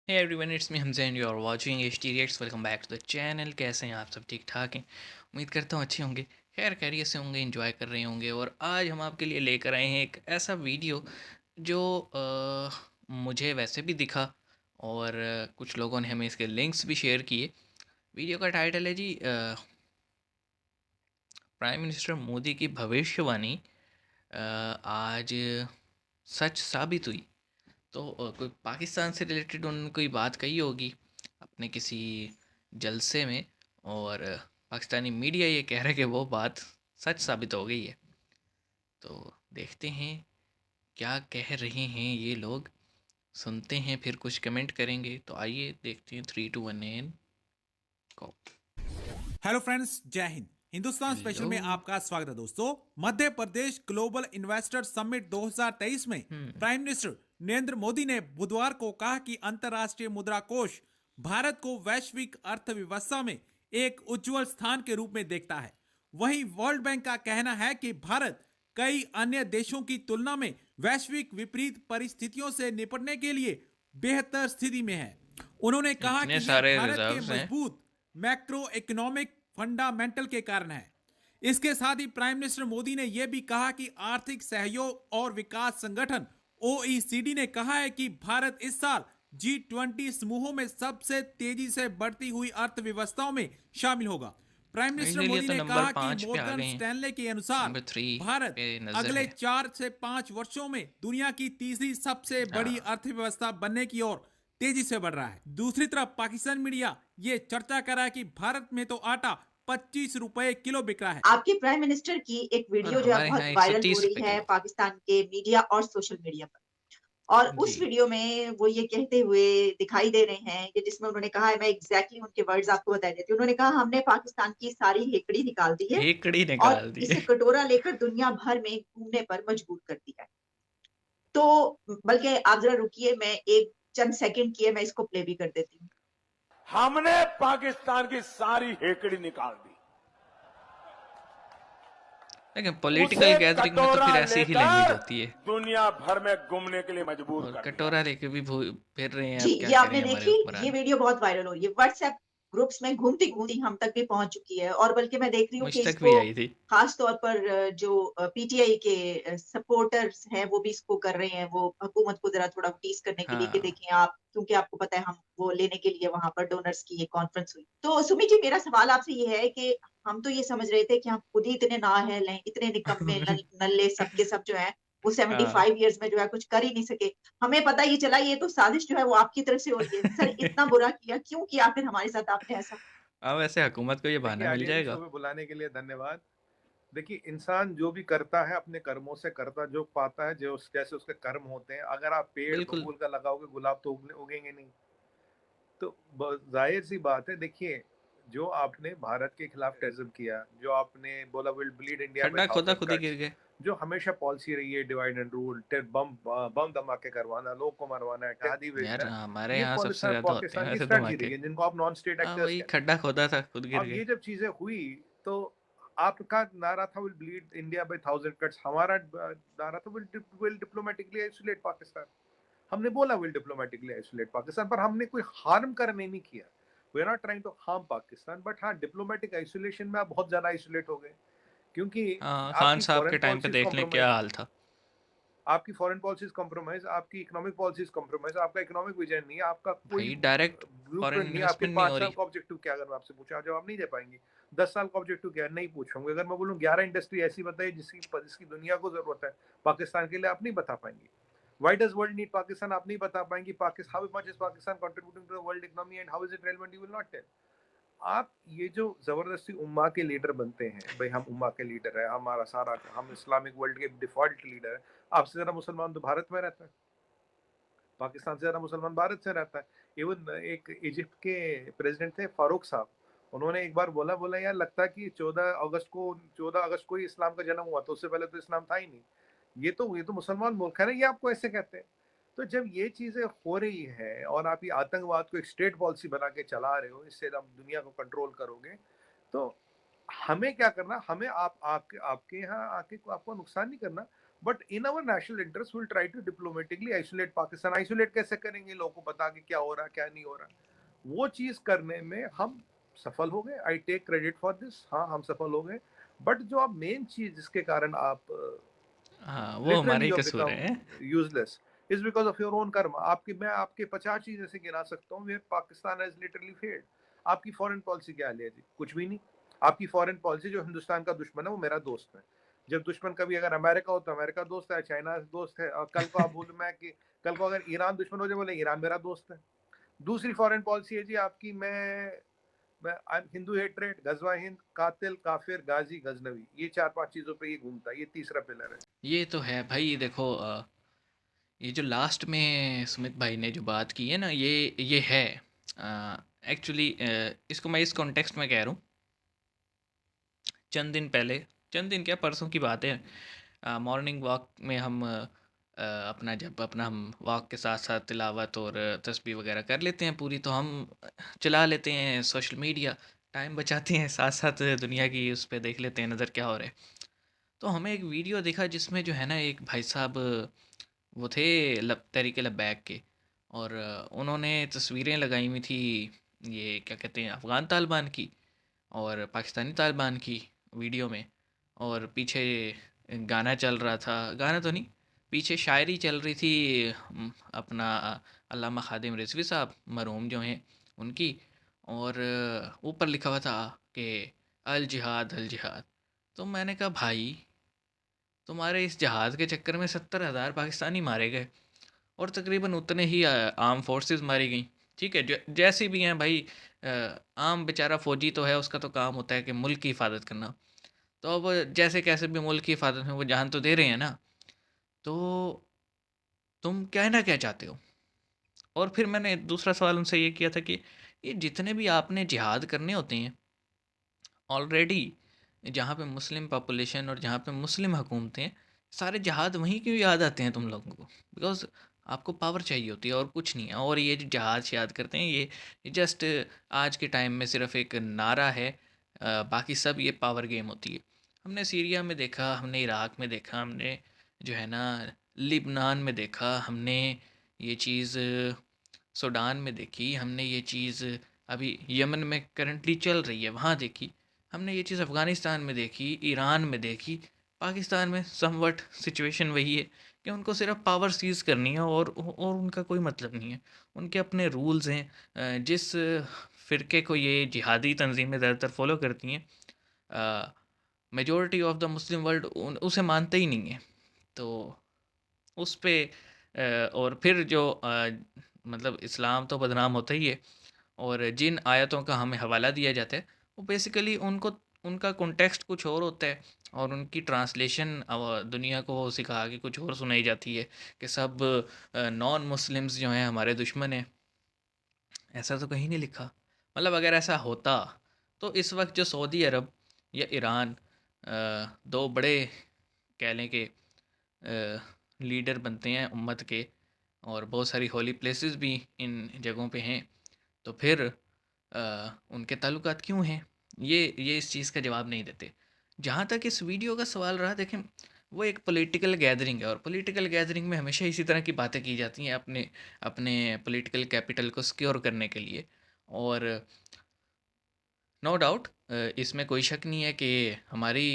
Hey everyone, it's me Hamza and you are watching HT Reacts. Welcome back to the channel. कैसे हैं आप सब? ठीक ठाक हैं? उम्मीद करता हूँ अच्छे होंगे, खैर खैरियत से होंगे, एंजॉय कर रहे होंगे। और आज हम आपके लिए लेकर आए हैं एक ऐसा वीडियो जो मुझे वैसे भी दिखा और कुछ लोगों ने हमें इसके लिंक्स भी शेयर किए। वीडियो का टाइटल है जी प्राइम मिनिस्टर मोदी की भविष्यवाणी आज सच साबित हुई। तो कोई पाकिस्तान से रिलेटेड उन्होंने कोई बात कही होगी अपने किसी जलसे में, और पाकिस्तानी मीडिया ये कह रहा है कि वो बात सच साबित हो गई है। तो देखते हैं क्या कह रहे हैं ये लोग, सुनते हैं फिर कुछ कमेंट करेंगे। तो आइए देखते हैं 3 2 1 एन को। हेलो फ्रेंड्स, जय हिंद। Hindustan special hello. में आपका स्वागत है दोस्तों। Madhya Pradesh global investor summit 2023 में प्राइम मिनिस्टर नरेंद्र मोदी ने बुधवार को कहा कि अंतर्राष्ट्रीय मुद्रा कोष भारत को वैश्विक अर्थव्यवस्था में एक उज्जवल स्थान के रूप में देखता है। वहीं वर्ल्ड बैंक का कहना है कि भारत कई अन्य देशों की तुलना में वैश्विक विपरीत परिस्थितियों से निपटने के लिए बेहतर स्थिति में है। उन्होंने कहा इतने कि यह सारे भारत के रिजर्व्स हैं। मजबूत मैक्रो इकोनॉमिक फंडामेंटल के कारण है। इसके साथ ही प्राइम मिनिस्टर मोदी ने यह भी कहा कि आर्थिक सहयोग और विकास संगठन ओईसीडी ने कहा है कि भारत इस साल G20 समूहों में सबसे तेजी से बढ़ती हुई अर्थव्यवस्थाओं में शामिल होगा। प्राइम मिनिस्टर फाइनली मोदी तो ने नंबर कहा कि 5 पे आ मॉर्गन गए हैं। स्टैनले के अनुसार नंबर 3 भारत पे नज़र अगले है। 4 से 5 वर्षों में दुनिया की तीसरी सबसे बड़ी हाँ। अर्थव्यवस्था बनने की ओर तेजी से बढ़ रहा है। दूसरी तरफ पाकिस्तान मीडिया ये चर्चा कर रहा है कि भारत में तो आटा 25 रुपए किलो बिक रहा है। आपके प्राइम मिनिस्टर की एक और वीडियो जो है हमारे बहुत यहाँ एक सौ वायरल हो तीस रही रुपये है किलो पाकिस्तान के मीडिया और सोशल मीडिया पर। और जी। उस वीडियो में वो ये कहते हुए दिखाई दे रहे हैं कि जिसमें उन्होंने कहा है, मैं एग्ज़ैक्टली उनके वर्ड्स आपको बता देती हूँ। उन्होंने कहा हमने पाकिस्तान की सारी हेकड़ी निकाल दी है हेकड़ी और निकाल दिए। इसे कटोरा लेकर दुनिया भर में घूमने पर मजबूर कर दिया है। तो बल्कि आप ज़रा रुकिए, मैं एक चंद सेकंड की है, मैं इसको प्ले भी कर देती हूँ। हमने पाकिस्तान की सारी हेकड़ी निकाल दी, लेकिन पॉलिटिकल उसे गैदरिंग में तो कटोरा फिर ऐसी ही लैंग्वेज लेकर होती है। दुनिया भर में घूमने के लिए मजबूर और कर दिया। कटोरा लेके भी फिर रहे हैं, जी, अब क्या ये करें आपने हमारे देखी, ये हुक्मरान। वीडियो बहुत वायरल हो रही है। व्हाट्सएप ग्रुप्स में घूमती-घूमती हम तक भी पहुँच चुकी है और बल्कि मैं देख रही हूँ मुझ कि तक भी इसको आई थी। ख़ास तौर पर जो पीटीआई के सपोर्टर्स हैं, वो भी इसको कर रहे हैं। वो हुकूमत को ज़रा थोड़ा टीज़ करने के लिए कि हाँ। देखिए आप, क्योंकि आपको पता है हम वो लेने के लिए वहाँ पर डोनर्स की ये कॉन्फ्रेंस हुई। तो सुमी जी, मेरा सवाल आपसे ये है कि हम तो ये समझ रहे थे कि हम खुद ही इतने नाअहल हैं, इतने निकम्मे नल्ले सब के सब जो हैं, वो हाँ। 75 इयर्स में जो है कुछ कर ही नहीं सके। हमें पता ये चला ये तो साजिश जो है वो आपकी तरफ से हो रही है। सर, इतना बुरा किया, क्यों किया फिर हमारे साथ आपने ऐसा? अब वैसे हुकूमत को ये देखिए, बहाना मिल आर्यन शो जाएगा। में बुलाने के लिए धन्यवाद। देखिए, इंसान जो भी करता है अपने कर्मों से करता जो पाता है, जो जैसे उसके कर्म होते हैं। अगर आप पेड़ बिल्कुल। बबूल का लगाओगे, गुलाब तो उगेंगे नहीं। तो जाहिर सी बात है। देखिए, जो आपने भारत के खिलाफ टेररिज्म किया, जो आपने बोला विल ब्लीड इंडिया बाय खड्डा खोदा थाउजेंड खुद ही गिर कट्स, गए। जो हमेशा पॉलिसी रही है डिवाइड एंड रूल, बम बम धमाके करवाना, लोग को मरवाना, इत्तेहादी यार भेजना, हमारे ये यहाँ सबसे ज्यादा होते हैं पाकिस्तान की वैसे स्ट्रेटजी धमाके। रही है, जिनको आप नॉन स्टेट हाँ, एक्टर्स वही कहते हैं। खड्डा खोदा था, खुद गिर अब गए। ये जब चीजें हुई तो आपका नारा था will bleed India by thousand cuts, हमारा नारा था विल डिप्लोमेटिकली आइसोलेट पाकिस्तान। हमने बोला विल डिप्लोमेटिकली आइसोलेट पाकिस्तान, पर हमने कोई हार्म करने नहीं किया। We are not trying to harm Pakistan, but हाँ, डिप्लोमेटिक आइसोलेशन में आप बहुत ज्यादा आइसोलेट हो गए, क्योंकि हाँ, खान आपकी साहब के फॉरेन टाइम पे पॉलिसीज देख लें क्या कॉम्प्रोमाइज, हाल था। आपकी फॉरेन पॉलिसीज कॉम्प्रोमाइज, आपकी इकोनॉमिक पॉलिसीज कॉम्प्रोमाइज, आपका इकोनॉमिक विजन नहीं है, आपका कोई भाई डायरेक्ट फॉरेन ब्लूप्रिंट नहीं है। आपके इन्वेस्टमेंट नहीं हो 5 साल रही। का ऑब्जेक्टिव क्या, अगर मैं आपसे पूछा आप जवाब नहीं दे पाएंगे। 10 साल का ऑब्जेक्टिव क्या है, नहीं पूछूंगे। अगर मैं बोलूँ 11 इंडस्ट्री ऐसी बताइए जिसकी जिसकी दुनिया को जरूरत है पाकिस्तान के लिए, आप नहीं बता पाएंगे। Why does world need Pakistan, आप नहीं बता पाएंगे। Pakistan, how much is Pakistan contributing to the world economy and how is it relevant, you will not tell। आप ये जो जबरदस्ती उम्मा के लीडर बनते हैं, भाई हम उम्मा के लीडर है, हमारा सारा, हम इस्लामिक वर्ल्ड के डिफॉल्ट लीडर है। आपसे ज्यादा मुसलमान तो भारत में रहता है, पाकिस्तान से ज्यादा मुसलमान भारत से रहता है। इवन एक इजिप्ट के प्रेसिडेंट थे फारूक साहब, उन्होंने एक बार बोला बोला यार लगता है कि 14 अगस्त को ही इस्लाम का जन्म हुआ, तो उससे पहले तो इस्लाम था ही नहीं। ये तो मुसलमान मुल्क है ना, ये आपको ऐसे कहते हैं। तो जब ये चीजें हो रही है और आप ये आतंकवाद को एक स्टेट पॉलिसी बना के चला रहे हो, इससे आप दुनिया को कंट्रोल करोगे, तो हमें क्या करना, हमें आपके यहाँ आके आपको नुकसान नहीं करना। But in our national interest will try to diplomatically isolate Pakistan. Isolate कैसे करेंगे? लोगों को बता के क्या हो रहा क्या नहीं हो रहा, वो चीज करने में हम सफल हो गए। I take credit for this, हाँ हम सफल हो गए। बट जो आप मेन चीज जिसके कारण आप हाँ, वो हमारा लिटरली ही यू कसूर बिकम है। Useless is because of your own कर्म। आपकी मैं आपके 50 चीज ऐसे गिना सकता हूँ where Pakistan has literally failed. आपकी फॉरेन पॉलिसी क्या है जी? कुछ भी नहीं। आपकी फॉरेन पॉलिसी, जो हिंदुस्तान का दुश्मन है वो मेरा दोस्त है। जब दुश्मन कभी अगर अमेरिका हो तो अमेरिका दोस्त है, चाइना दोस्त है, और कल को आप बोलो मैं कि कल को अगर ईरान दुश्मन हो जाए, बोले ईरान मेरा दोस्त है। दूसरी फॉरेन पॉलिसी है जी आपकी, मैं हिंदू हेट्रेड, गजवा हिंद, कातिल, काफिर, गाजी, गजनवी, ये 4-5 चीजों पे ये घूमता है। ये तीसरा पिलर है। ये तो है भाई। देखो ये जो लास्ट में सुमित भाई ने जो बात की है ना, ये है एक्चुअली। इसको मैं इस कॉन्टेक्स्ट में कह रहा हूँ। चंद दिन पहले, चंद दिन क्या, परसों की बात है, मॉर्निंग वॉक में हम अपना जब अपना हम वॉक के साथ साथ तिलावत और तस्बीह वगैरह कर लेते हैं पूरी, तो हम चला लेते हैं सोशल मीडिया, टाइम बचाते हैं, साथ साथ दुनिया की उस पर देख लेते हैं नज़र क्या हो रहा है। तो हमें एक वीडियो दिखा जिसमें जो है ना एक भाई साहब वो थे तहरीक लब्बैक के, और उन्होंने तस्वीरें लगाई हुई थी, ये क्या कहते हैं, अफ़गान तालिबान की और पाकिस्तानी तालिबान की वीडियो में। और पीछे गाना चल रहा था, गाना तो नहीं, पीछे शायरी चल रही थी अपना अल्लामा खादिम रिजवी साहब मरहूम जो हैं उनकी। और ऊपर लिखा हुआ था कि अल जिहाद अल जिहाद। तो मैंने कहा भाई, तुम्हारे इस जहाज़ के चक्कर में 70,000 पाकिस्तानी मारे गए और तकरीबन उतने ही आर्म फोर्सेस मारी गई। ठीक है, जैसे भी हैं भाई, आम बेचारा फ़ौजी तो है, उसका तो काम होता है कि मुल्क की हिफाजत करना। तो अब जैसे कैसे भी मुल्क की हिफाजत में वो जान तो दे रहे हैं ना, तो तुम कहना क्या चाहते हो? और फिर मैंने दूसरा सवाल उनसे ये किया था कि ये जितने भी आपने जिहाद करने होते हैं ऑलरेडी, जहाँ पे मुस्लिम पॉपुलेशन और जहाँ पे मुस्लिम हुकूमतें हैं, सारे जहाद वहीं क्यों याद आते हैं तुम लोगों को? बिकॉज आपको पावर चाहिए होती है और कुछ नहीं है। और ये जो जहाज याद करते हैं, ये जस्ट आज के टाइम में सिर्फ एक नारा है, बाकी सब ये पावर गेम होती है। हमने सीरिया में देखा, हमने इराक़ में देखा, हमने जो है ना लिबनान में देखा, हमने ये चीज़ सूडान में देखी, हमने ये चीज़ अभी यमन में करंटली चल रही है वहाँ देखी, हमने ये चीज़ अफ़गानिस्तान में देखी, ईरान में देखी। पाकिस्तान में समवट सिचुएशन वही है कि उनको सिर्फ पावर सीज़ करनी है और उनका कोई मतलब नहीं है। उनके अपने रूल्स हैं। जिस फ़िरके को ये जिहादी तंजीमें ज़्यादातर फॉलो करती हैं, majority of the Muslim world उसे मानते ही नहीं है। तो उस पे और फिर जो मतलब इस्लाम तो बदनाम होता ही है, और जिन आयतों का हमें हवाला दिया जाता है वो बेसिकली उनको, उनका कॉन्टेक्स्ट कुछ और होता है, और उनकी ट्रांसलेशन दुनिया को सिखा के कुछ और सुनाई जाती है कि सब नॉन मुस्लिम्स जो हैं हमारे दुश्मन हैं। ऐसा तो कहीं नहीं लिखा। मतलब अगर ऐसा होता तो इस वक्त जो सऊदी अरब या ईरान, दो बड़े कह लें कि लीडर बनते हैं उम्मत के, और बहुत सारी होली प्लेसेस भी इन जगहों पे हैं, तो फिर उनके ताल्लुकात क्यों हैं? ये इस चीज़ का जवाब नहीं देते। जहाँ तक इस वीडियो का सवाल रहा, देखें वो एक पॉलिटिकल गैदरिंग है, और पॉलिटिकल गैदरिंग में हमेशा इसी तरह की बातें की जाती हैं अपने अपने पॉलिटिकल कैपिटल को सिक्योर करने के लिए। और नो डाउट इसमें कोई शक नहीं है कि हमारी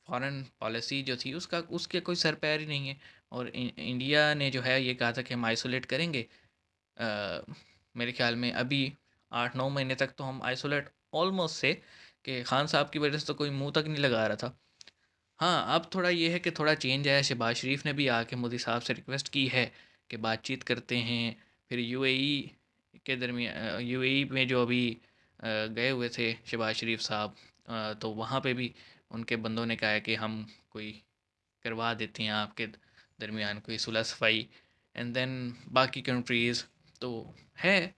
फॉरेन पॉलिसी जो थी उसका उसके कोई सर पैर ही नहीं है। और इंडिया ने जो है ये कहा था कि हम आइसोलेट करेंगे। मेरे ख्याल में अभी 8-9 महीने तक तो हम आइसोलेट ऑलमोस्ट से, कि खान साहब की वजह से तो कोई मुंह तक नहीं लगा रहा था। हाँ, अब थोड़ा ये है कि थोड़ा चेंज आया। शहबाज शरीफ ने भी आके मोदी साहब से रिक्वेस्ट की है कि बातचीत करते हैं। फिर यूएई के दरमियान, यूएई में जो अभी गए हुए थे शहबाज शरीफ साहब, तो वहाँ पे भी उनके बंदों ने कहा है कि हम कोई करवा देते हैं आपके दरमियान कोई सुलह सफाई। एंड देन बाकी कंट्रीज़ तो है,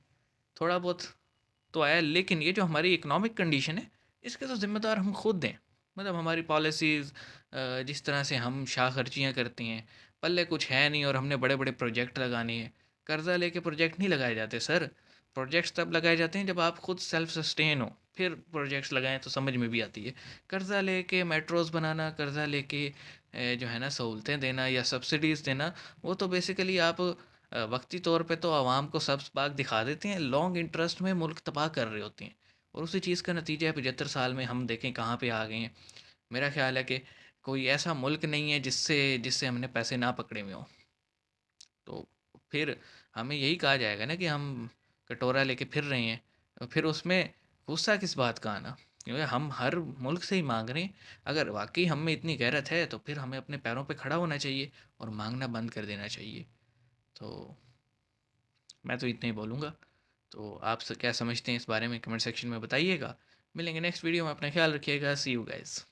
थोड़ा बहुत तो आया। लेकिन ये जो हमारी इकोनॉमिक कंडीशन है, इसके तो ज़िम्मेदार हम खुद हैं। मतलब हमारी पॉलिसीज़, जिस तरह से हम शाह खर्चियाँ करते हैं, पल्ले कुछ है नहीं और हमने बड़े बड़े प्रोजेक्ट लगाने हैं। कर्ज़ा लेके प्रोजेक्ट नहीं लगाए जाते सर। प्रोजेक्ट्स तब लगाए जाते हैं जब आप खुद सेल्फ सस्टेन हो, फिर प्रोजेक्ट्स लगाएं तो समझ में भी आती है। कर्ज़ा लेके मेट्रोज़ बनाना, कर्ज़ा लेके जो है ना सहूलतें देना या सब्सिडीज़ देना, वो तो बेसिकली आप वक्ती तौर पे तो आवाम को सब्ज़ बाग दिखा देते हैं, लॉन्ग इंटरेस्ट में मुल्क तबाह कर रहे होते हैं। और उसी चीज़ का नतीजा है 75 साल में हम देखें कहाँ पे आ गए हैं। मेरा ख्याल है कि कोई ऐसा मुल्क नहीं है जिससे जिससे हमने पैसे ना पकड़े हुए हों। तो फिर हमें यही कहा जाएगा ना कि हम कटोरा लेके फिर रहे हैं, तो फिर उसमें गुस्सा किस बात का आना? क्योंकि हम हर मुल्क से ही मांग रहे हैं। अगर वाकई हम में इतनी गैरत है तो फिर हमें अपने पैरों पे खड़ा होना चाहिए और मांगना बंद कर देना चाहिए। तो मैं तो इतना ही बोलूँगा। तो आप क्या समझते हैं इस बारे में, कमेंट सेक्शन में बताइएगा। मिलेंगे नेक्स्ट वीडियो में, अपना ख्याल रखिएगा। सी यू गाइस।